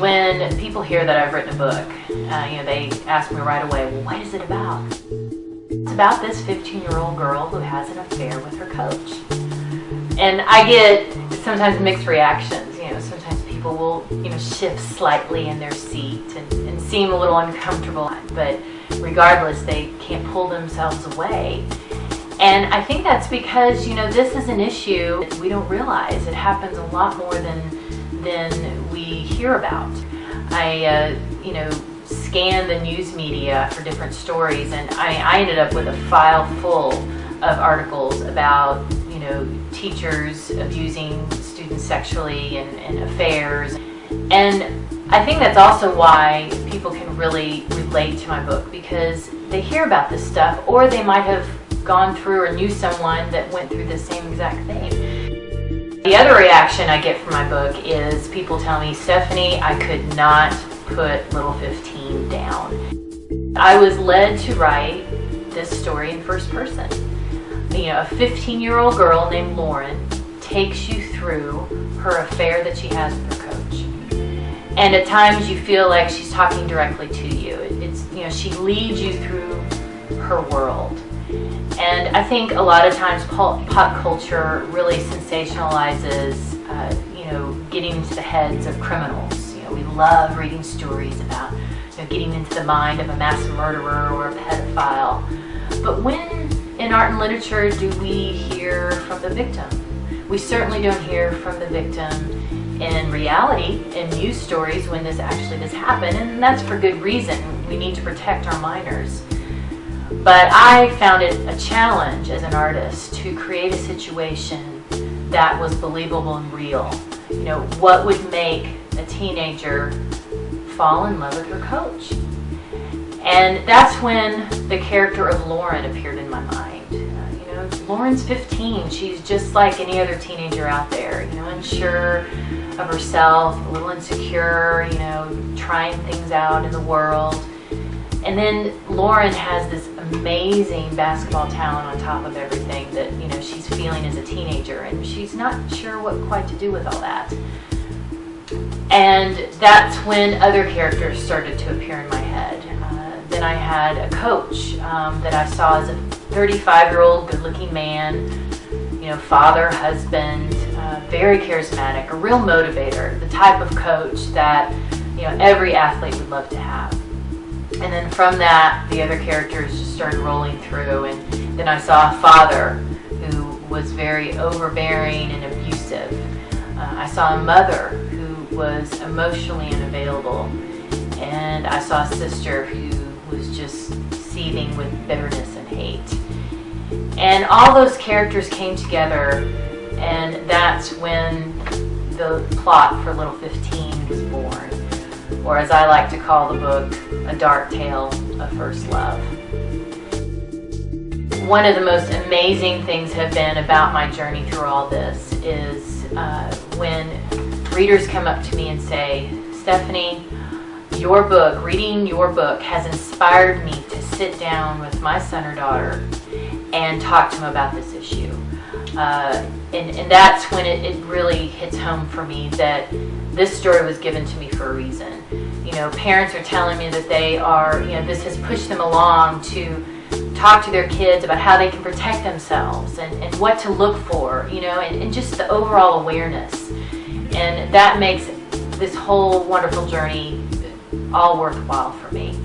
When people hear that I've written a book, they ask me right away, well, what is it about? It's about this 15-year-old girl who has an affair with her coach. And I get sometimes mixed reactions. Sometimes people will, shift slightly in their seat and seem a little uncomfortable, but regardless, they can't pull themselves away. And I think that's because, this is an issue we don't realize. It happens a lot more than we hear about. I, scanned the news media for different stories, and I ended up with a file full of articles about, teachers abusing students sexually and affairs. And I think that's also why people can really relate to my book, because they hear about this stuff, or they might have gone through or knew someone that went through the same exact thing. The other reaction I get from my book is people tell me, Stephanie, I could not put little 15 down. I was led to write this story in first person. A 15-year-old girl named Lauren takes you through her affair that she has with her coach. And at times you feel like she's talking directly to you. She leads you through her world. And I think a lot of times pop culture really sensationalizes, getting into the heads of criminals. We love reading stories about, getting into the mind of a mass murderer or a pedophile. But when in art and literature do we hear from the victim? We certainly don't hear from the victim in reality, in news stories, when this actually does happen, and that's for good reason. We need to protect our minors. But I found it a challenge as an artist to create a situation that was believable and real. What would make a teenager fall in love with her coach? And that's when the character of Lauren appeared in my mind. Lauren's 15. She's just like any other teenager out there, unsure of herself, a little insecure, trying things out in the world. And then Lauren has this amazing basketball talent on top of everything that, she's feeling as a teenager, and she's not sure what quite to do with all that. And that's when other characters started to appear in my head. Then I had a coach that I saw as a 35-year-old good-looking man, father, husband, very charismatic, a real motivator, the type of coach that, every athlete would love to have. And then from that, the other characters just started rolling through, and then I saw a father who was very overbearing and abusive. I saw a mother who was emotionally unavailable, and I saw a sister who was just seething with bitterness and hate. And all those characters came together, and that's when the plot for Little 15 was born, or as I like to call the book, A Dark Tale of First Love. One of the most amazing things have been about my journey through all this is when readers come up to me and say, Stephanie, your book, reading your book has inspired me to sit down with my son or daughter and talk to them about this issue. And that's when it really hits home for me that this story was given to me for a reason. Parents are telling me that they are, this has pushed them along to talk to their kids about how they can protect themselves and what to look for, and just the overall awareness. And that makes this whole wonderful journey all worthwhile for me.